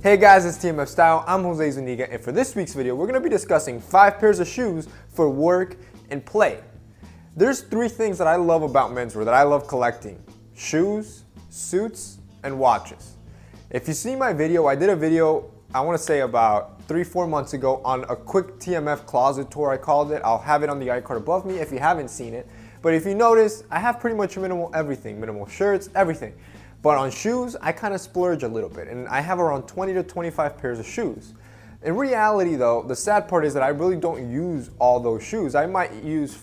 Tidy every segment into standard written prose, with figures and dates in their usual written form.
Hey guys, it's TMF Style. I'm Jose Zuniga, and for this week's video, we're going to be discussing 5 pairs of shoes for work and play. There's 3 things that I love about menswear that I love collecting: shoes, suits, and watches. If you see my video, I did a video, I want to say about 3-4 months ago on a quick TMF closet tour, I called it. I'll have it on the iCard above me if you haven't seen it. But if you notice, I have pretty much minimal everything, minimal shirts, everything. But on shoes, I kind of splurge a little bit, and I have around 20 to 25 pairs of shoes. In reality though, the sad part is that I really don't use all those shoes. I might use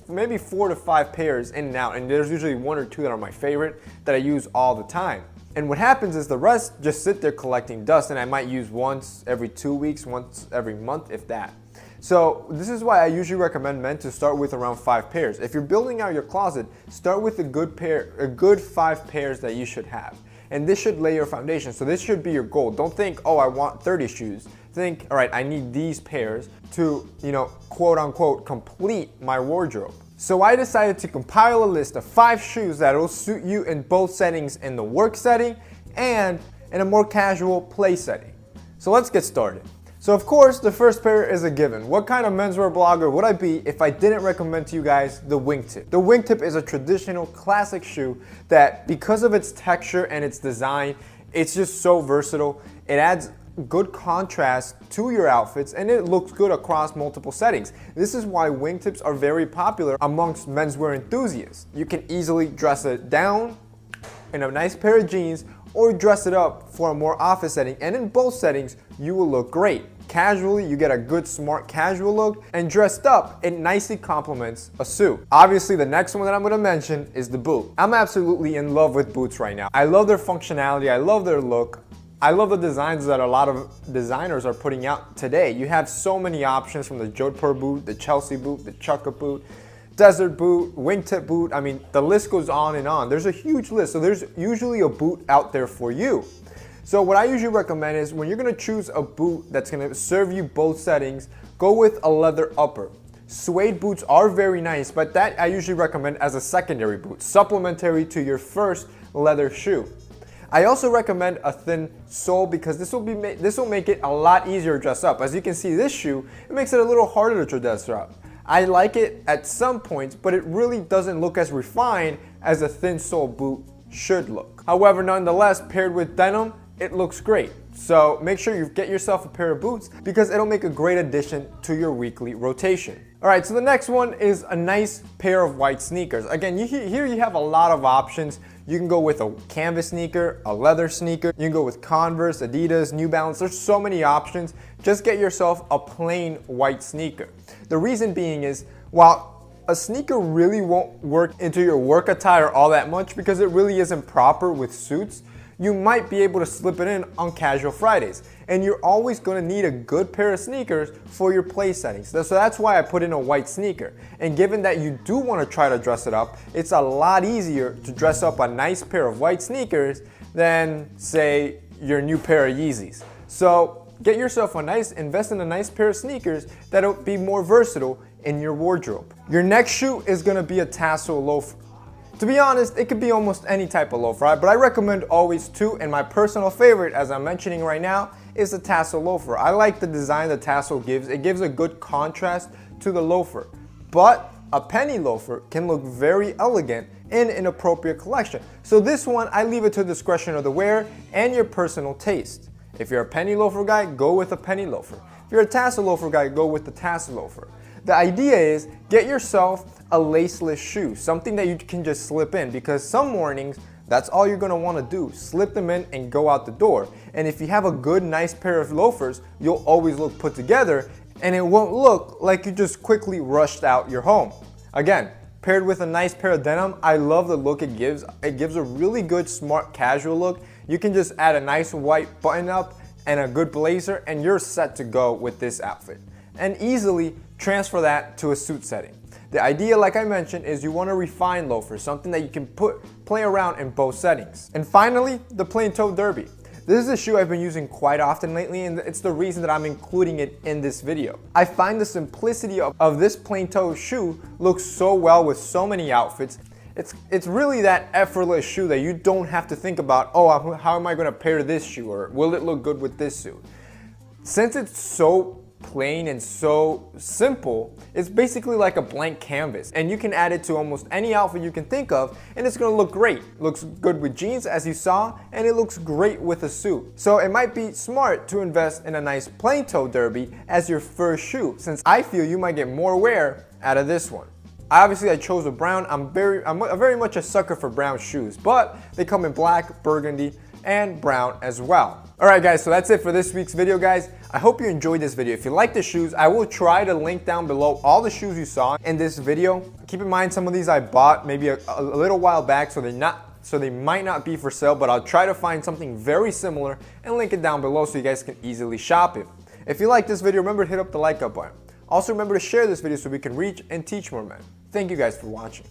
maybe 4 to 5 pairs in and out, and there's usually 1 or 2 that are my favorite that I use all the time. And what happens is the rest just sit there collecting dust, and I might use once every 2 weeks, once every month, if that. So this is why I usually recommend men to start with around 5 pairs. If you're building out your closet, start with a good 5 pairs that you should have. And this should lay your foundation. So this should be your goal. Don't think, oh, I want 30 shoes. Think, all right, I need these pairs to, quote unquote, complete my wardrobe. So I decided to compile a list of 5 shoes that will suit you in both settings, in the work setting and in a more casual play setting. So let's get started. So of course, the first pair is a given. What kind of menswear blogger would I be if I didn't recommend to you guys the wingtip? The wingtip is a traditional classic shoe that, because of its texture and its design, it's just so versatile. It adds good contrast to your outfits, and it looks good across multiple settings. This is why wingtips are very popular amongst menswear enthusiasts. You can easily dress it down in a nice pair of jeans or dress it up for a more office setting, and in both settings you will look great. Casually, you get a good smart casual look, and dressed up, it nicely complements a suit. Obviously, the next one that I'm going to mention is the boot. I'm absolutely in love with boots right now. I love their functionality, I love their look. I love the designs that a lot of designers are putting out today. You have so many options, from the Jodhpur boot, the Chelsea boot, the Chukka boot, desert boot, wingtip boot. I mean, the list goes on and on. There's a huge list, so there's usually a boot out there for you. So what I usually recommend is, when you're going to choose a boot that's going to serve you both settings, go with a leather upper. Suede boots are very nice, but that I usually recommend as a secondary boot, supplementary to your first leather shoe. I also recommend a thin sole, because this will make it a lot easier to dress up. As you can see, this shoe, it makes it a little harder to dress up. I like it at some points, but it really doesn't look as refined as a thin sole boot should look. However, nonetheless, paired with denim, it looks great. So make sure you get yourself a pair of boots, because it'll make a great addition to your weekly rotation. Alright, so the next one is a nice pair of white sneakers. Again, here you have a lot of options. You can go with a canvas sneaker, a leather sneaker. You can go with Converse, Adidas, New Balance. There's so many options. Just get yourself a plain white sneaker. The reason being is, while a sneaker really won't work into your work attire all that much, because it really isn't proper with suits, you might be able to slip it in on casual Fridays. And you're always going to need a good pair of sneakers for your play settings. So that's why I put in a white sneaker. And given that you do want to try to dress it up, it's a lot easier to dress up a nice pair of white sneakers than, say, your new pair of Yeezys. So get yourself invest in a nice pair of sneakers that'll be more versatile in your wardrobe. Your next shoe is going to be a tassel loafer. To be honest, it could be almost any type of loafer, but I recommend always 2, and my personal favorite, as I'm mentioning right now, is the tassel loafer. I like the design the tassel gives. It gives a good contrast to the loafer. But a penny loafer can look very elegant in an appropriate collection. So this one, I leave it to the discretion of the wearer and your personal taste. If you're a penny loafer guy, go with a penny loafer. If you're a tassel loafer guy, go with the tassel loafer. The idea is, get yourself a laceless shoe, something that you can just slip in, because some mornings, that's all you're going to want to do, slip them in and go out the door. And if you have a good, nice pair of loafers, you'll always look put together, and it won't look like you just quickly rushed out your home. Again, paired with a nice pair of denim, I love the look it gives. It gives a really good, smart, casual look. You can just add a nice white button up and a good blazer, and you're set to go with this outfit. And easily transfer that to a suit setting. The idea, like I mentioned, is you want to refine loafers, something that you can play around in both settings. And finally, the plain toe derby. This is a shoe I've been using quite often lately, and it's the reason that I'm including it in this video. I find the simplicity of this plain toe shoe looks so well with so many outfits, It's really that effortless shoe that you don't have to think about, oh, how am I going to pair this shoe, or will it look good with this suit? Since it's so plain and so simple, it's basically like a blank canvas, and you can add it to almost any outfit you can think of, and it's gonna look great. Looks good with jeans, as you saw, and it looks great with a suit. So it might be smart to invest in a nice plain toe derby as your first shoe, since I feel you might get more wear out of this one. Obviously, I chose a brown. I'm very much a sucker for brown shoes, but they come in black, burgundy, and brown as well. Alright guys, so that's it for this week's video, guys. I hope you enjoyed this video. If you like the shoes, I will try to link down below all the shoes you saw in this video. Keep in mind, some of these I bought maybe a little while back, so they might not be for sale, but I'll try to find something very similar and link it down below so you guys can easily shop it. If you like this video, remember to hit up the like up button. Also remember to share this video so we can reach and teach more men. Thank you guys for watching.